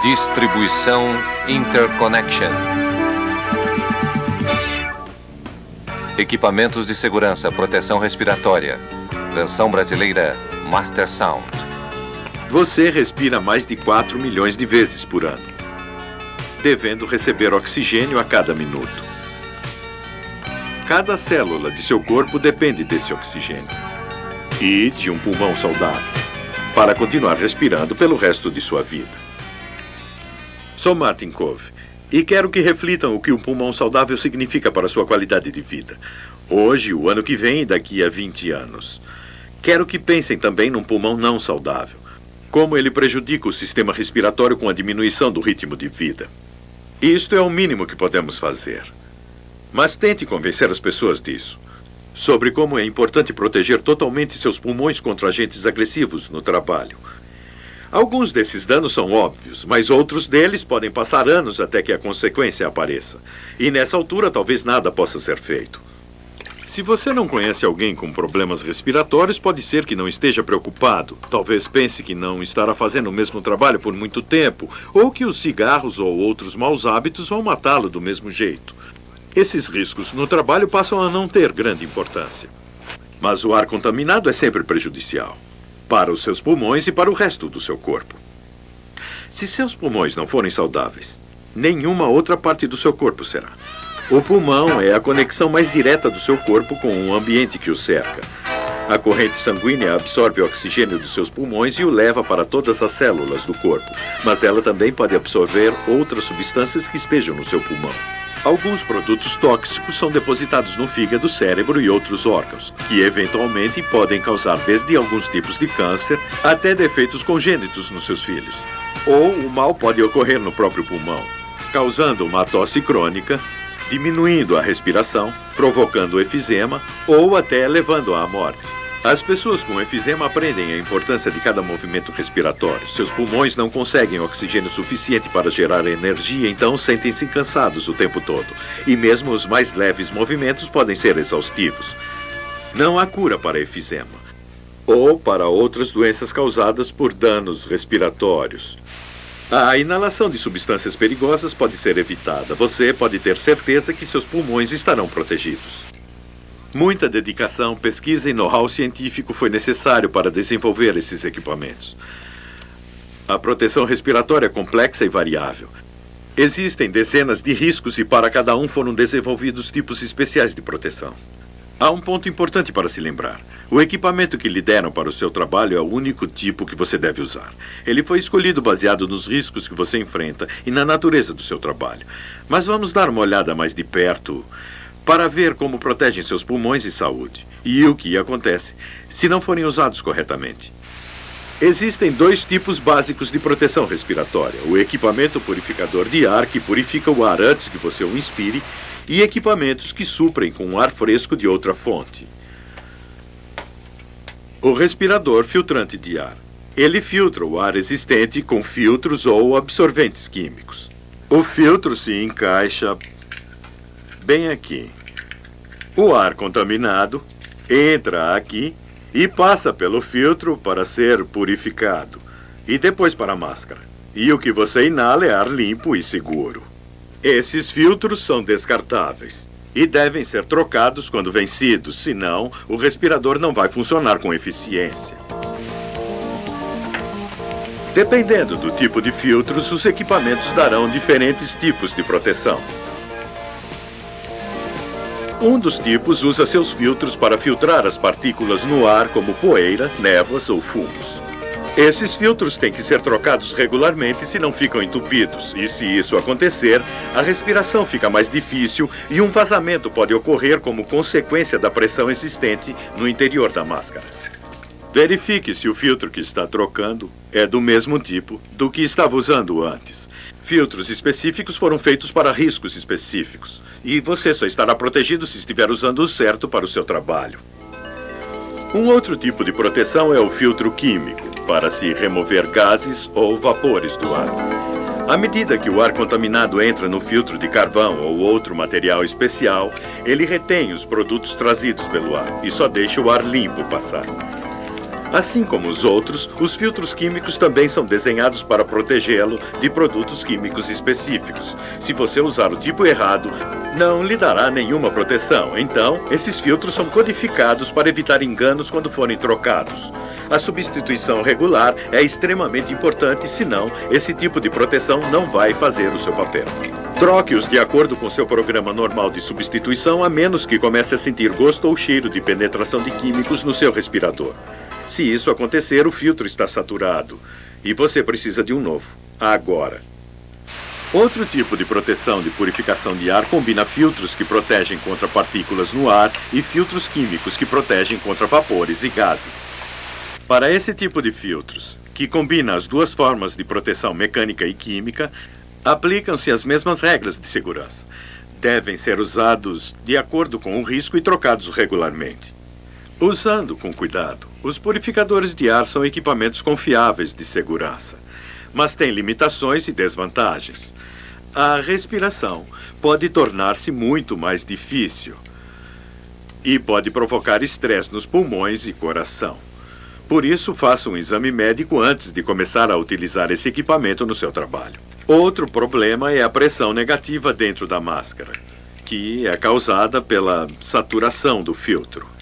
Distribuição Interconnection. Equipamentos de segurança, proteção respiratória. Versão brasileira Master Sound. Você respira mais de 4 milhões de vezes por ano, devendo receber oxigênio a cada minuto. Cada célula de seu corpo depende desse oxigênio e de um pulmão saudável para continuar respirando pelo resto de sua vida. Sou Martin Kove e quero que reflitam o que um pulmão saudável significa para sua qualidade de vida. Hoje, o ano que vem e daqui a 20 anos. Quero que pensem também num pulmão não saudável. Como ele prejudica o sistema respiratório com a diminuição do ritmo de vida. Isto é o mínimo que podemos fazer. Mas tente convencer as pessoas disso. Sobre como é importante proteger totalmente seus pulmões contra agentes agressivos no trabalho. Alguns desses danos são óbvios, mas outros deles podem passar anos até que a consequência apareça. E nessa altura, talvez nada possa ser feito. Se você não conhece alguém com problemas respiratórios, pode ser que não esteja preocupado. Talvez pense que não estará fazendo o mesmo trabalho por muito tempo, ou que os cigarros ou outros maus hábitos vão matá-lo do mesmo jeito. Esses riscos no trabalho passam a não ter grande importância. Mas o ar contaminado é sempre prejudicial, para os seus pulmões e para o resto do seu corpo. Se seus pulmões não forem saudáveis, nenhuma outra parte do seu corpo será. O pulmão é a conexão mais direta do seu corpo com o ambiente que o cerca. A corrente sanguínea absorve o oxigênio dos seus pulmões e o leva para todas as células do corpo, mas ela também pode absorver outras substâncias que estejam no seu pulmão. Alguns produtos tóxicos são depositados no fígado, cérebro e outros órgãos, que eventualmente podem causar desde alguns tipos de câncer até defeitos congênitos nos seus filhos. Ou o mal pode ocorrer no próprio pulmão, causando uma tosse crônica, diminuindo a respiração, provocando efizema ou até levando à morte. As pessoas com efizema aprendem a importância de cada movimento respiratório. Seus pulmões não conseguem oxigênio suficiente para gerar energia, então sentem-se cansados o tempo todo. E mesmo os mais leves movimentos podem ser exaustivos. Não há cura para efizema ou para outras doenças causadas por danos respiratórios. A inalação de substâncias perigosas pode ser evitada. Você pode ter certeza que seus pulmões estarão protegidos. Muita dedicação, pesquisa e know-how científico foi necessário para desenvolver esses equipamentos. A proteção respiratória é complexa e variável. Existem dezenas de riscos e para cada um foram desenvolvidos tipos especiais de proteção. Há um ponto importante para se lembrar. O equipamento que lhe deram para o seu trabalho é o único tipo que você deve usar. Ele foi escolhido baseado nos riscos que você enfrenta e na natureza do seu trabalho. Mas vamos dar uma olhada mais de perto para ver como protegem seus pulmões e saúde, e o que acontece se não forem usados corretamente. Existem dois tipos básicos de proteção respiratória: o equipamento purificador de ar, que purifica o ar antes que você o inspire, e equipamentos que suprem com ar fresco de outra fonte. O respirador filtrante de ar. Ele filtra o ar existente com filtros ou absorventes químicos. O filtro se encaixa bem aqui. O ar contaminado entra aqui e passa pelo filtro para ser purificado, e depois para a máscara. E o que você inala é ar limpo e seguro. Esses filtros são descartáveis e devem ser trocados quando vencidos, senão o respirador não vai funcionar com eficiência. Dependendo do tipo de filtros, os equipamentos darão diferentes tipos de proteção. Um dos tipos usa seus filtros para filtrar as partículas no ar, como poeira, névoas ou fumos. Esses filtros têm que ser trocados regularmente, senão ficam entupidos. E se isso acontecer, a respiração fica mais difícil e um vazamento pode ocorrer como consequência da pressão existente no interior da máscara. Verifique se o filtro que está trocando é do mesmo tipo do que estava usando antes. Filtros específicos foram feitos para riscos específicos. E você só estará protegido se estiver usando o certo para o seu trabalho. Um outro tipo de proteção é o filtro químico, para se remover gases ou vapores do ar. À medida que o ar contaminado entra no filtro de carvão ou outro material especial, ele retém os produtos trazidos pelo ar e só deixa o ar limpo passar. Assim como os outros, os filtros químicos também são desenhados para protegê-lo de produtos químicos específicos. Se você usar o tipo errado, não lhe dará nenhuma proteção. Então, esses filtros são codificados para evitar enganos quando forem trocados. A substituição regular é extremamente importante, senão esse tipo de proteção não vai fazer o seu papel. Troque-os de acordo com seu programa normal de substituição, a menos que comece a sentir gosto ou cheiro de penetração de químicos no seu respirador. Se isso acontecer, o filtro está saturado e você precisa de um novo, agora. Outro tipo de proteção de purificação de ar combina filtros que protegem contra partículas no ar e filtros químicos que protegem contra vapores e gases. Para esse tipo de filtros, que combina as duas formas de proteção mecânica e química, aplicam-se as mesmas regras de segurança. Devem ser usados de acordo com o risco e trocados regularmente. Usando com cuidado, os purificadores de ar são equipamentos confiáveis de segurança, mas têm limitações e desvantagens. A respiração pode tornar-se muito mais difícil e pode provocar estresse nos pulmões e coração. Por isso, faça um exame médico antes de começar a utilizar esse equipamento no seu trabalho. Outro problema é a pressão negativa dentro da máscara, que é causada pela saturação do filtro.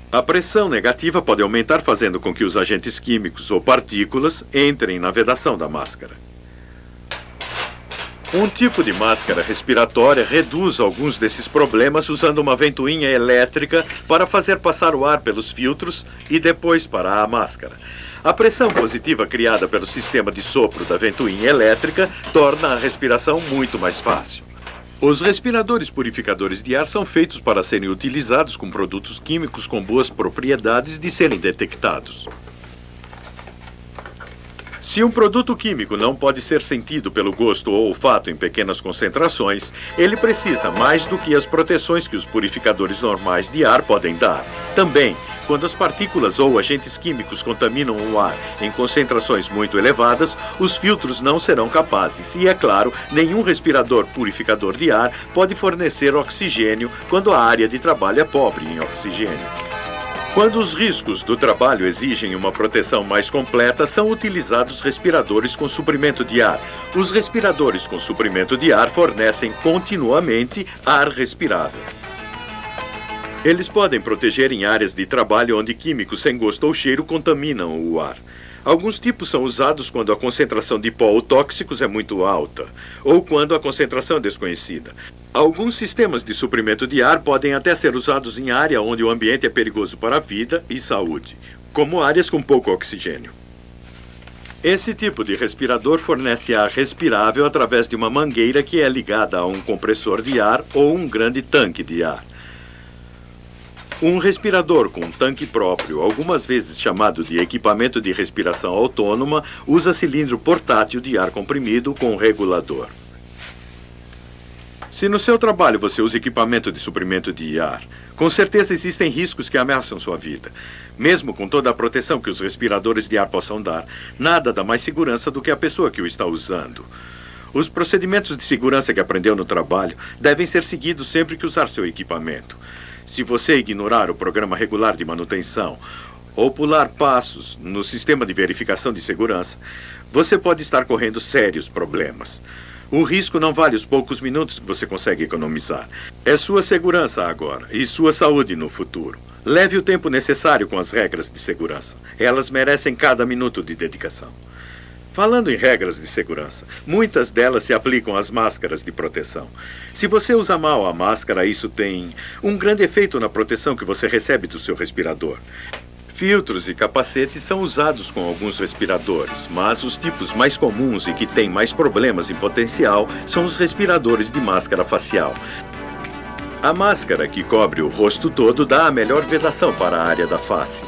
A pressão negativa pode aumentar, fazendo com que os agentes químicos ou partículas entrem na vedação da máscara. Um tipo de máscara respiratória reduz alguns desses problemas usando uma ventoinha elétrica para fazer passar o ar pelos filtros e depois para a máscara. A pressão positiva criada pelo sistema de sopro da ventoinha elétrica torna a respiração muito mais fácil. Os respiradores purificadores de ar são feitos para serem utilizados com produtos químicos com boas propriedades de serem detectados. Se um produto químico não pode ser sentido pelo gosto ou olfato em pequenas concentrações, ele precisa mais do que as proteções que os purificadores normais de ar podem dar. Também, quando as partículas ou agentes químicos contaminam o ar em concentrações muito elevadas, os filtros não serão capazes. E, é claro, nenhum respirador purificador de ar pode fornecer oxigênio quando a área de trabalho é pobre em oxigênio. Quando os riscos do trabalho exigem uma proteção mais completa, são utilizados respiradores com suprimento de ar. Os respiradores com suprimento de ar fornecem continuamente ar respirável. Eles podem proteger em áreas de trabalho onde químicos sem gosto ou cheiro contaminam o ar. Alguns tipos são usados quando a concentração de pó ou tóxicos é muito alta, ou quando a concentração é desconhecida. Alguns sistemas de suprimento de ar podem até ser usados em área onde o ambiente é perigoso para a vida e saúde, como áreas com pouco oxigênio. Esse tipo de respirador fornece ar respirável através de uma mangueira que é ligada a um compressor de ar ou um grande tanque de ar. Um respirador com um tanque próprio, algumas vezes chamado de equipamento de respiração autônoma, usa cilindro portátil de ar comprimido com regulador. Se no seu trabalho você usa equipamento de suprimento de ar, com certeza existem riscos que ameaçam sua vida. Mesmo com toda a proteção que os respiradores de ar possam dar, nada dá mais segurança do que a pessoa que o está usando. Os procedimentos de segurança que aprendeu no trabalho devem ser seguidos sempre que usar seu equipamento. Se você ignorar o programa regular de manutenção ou pular passos no sistema de verificação de segurança, você pode estar correndo sérios problemas. O risco não vale os poucos minutos que você consegue economizar. É sua segurança agora e sua saúde no futuro. Leve o tempo necessário com as regras de segurança. Elas merecem cada minuto de dedicação. Falando em regras de segurança, muitas delas se aplicam às máscaras de proteção. Se você usa mal a máscara, isso tem um grande efeito na proteção que você recebe do seu respirador. Filtros e capacetes são usados com alguns respiradores, mas os tipos mais comuns e que têm mais problemas em potencial são os respiradores de máscara facial. A máscara que cobre o rosto todo dá a melhor vedação para a área da face.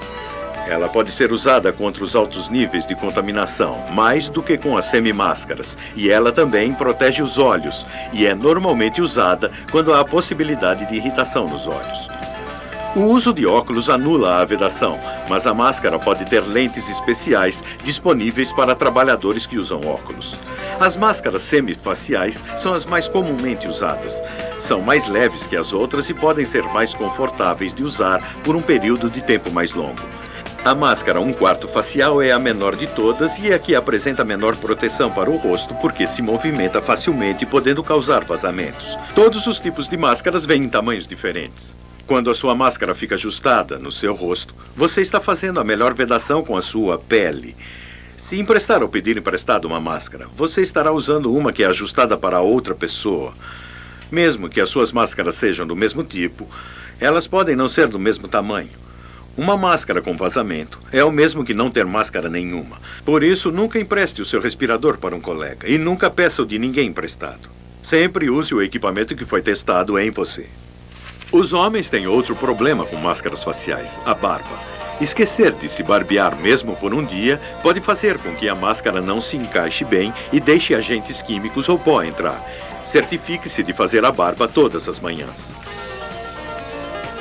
Ela pode ser usada contra os altos níveis de contaminação, mais do que com as semimáscaras, e ela também protege os olhos, e é normalmente usada quando há a possibilidade de irritação nos olhos. O uso de óculos anula a vedação, mas a máscara pode ter lentes especiais disponíveis para trabalhadores que usam óculos. As máscaras semifaciais são as mais comumente usadas. São mais leves que as outras e podem ser mais confortáveis de usar por um período de tempo mais longo. A máscara 1/4 facial é a menor de todas e é a que apresenta menor proteção para o rosto porque se movimenta facilmente, podendo causar vazamentos. Todos os tipos de máscaras vêm em tamanhos diferentes. Quando a sua máscara fica ajustada no seu rosto, você está fazendo a melhor vedação com a sua pele. Se emprestar ou pedir emprestado uma máscara, você estará usando uma que é ajustada para outra pessoa. Mesmo que as suas máscaras sejam do mesmo tipo, elas podem não ser do mesmo tamanho. Uma máscara com vazamento é o mesmo que não ter máscara nenhuma. Por isso, nunca empreste o seu respirador para um colega e nunca peça o de ninguém emprestado. Sempre use o equipamento que foi testado em você. Os homens têm outro problema com máscaras faciais, a barba. Esquecer de se barbear mesmo por um dia pode fazer com que a máscara não se encaixe bem e deixe agentes químicos ou pó entrar. Certifique-se de fazer a barba todas as manhãs.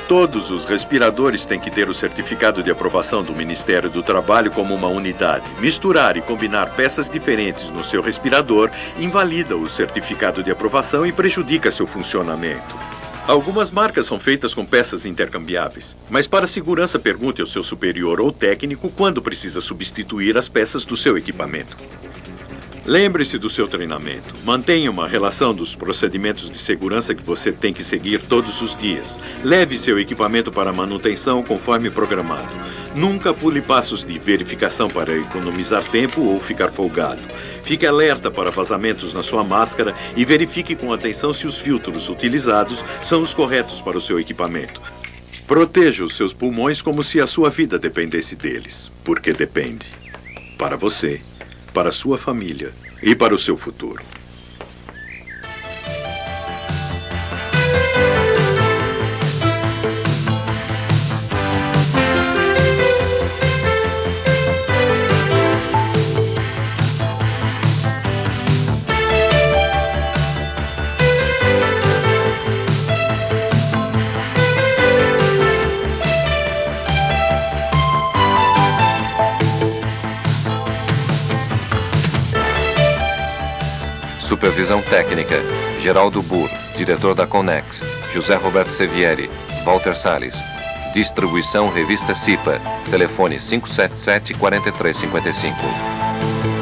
Todos os respiradores têm que ter o certificado de aprovação do Ministério do Trabalho como uma unidade. Misturar e combinar peças diferentes no seu respirador invalida o certificado de aprovação e prejudica seu funcionamento. Algumas marcas são feitas com peças intercambiáveis, mas para segurança pergunte ao seu superior ou técnico quando precisa substituir as peças do seu equipamento. Lembre-se do seu treinamento. Mantenha uma relação dos procedimentos de segurança que você tem que seguir todos os dias. Leve seu equipamento para manutenção conforme programado. Nunca pule passos de verificação para economizar tempo ou ficar folgado. Fique alerta para vazamentos na sua máscara e verifique com atenção se os filtros utilizados são os corretos para o seu equipamento. Proteja os seus pulmões como se a sua vida dependesse deles, porque depende. Para você, para a sua família e para o seu futuro. Supervisão técnica, Geraldo Burr, diretor da Connex, José Roberto Sevieri, Walter Salles. Distribuição Revista CIPA, telefone 577-4355.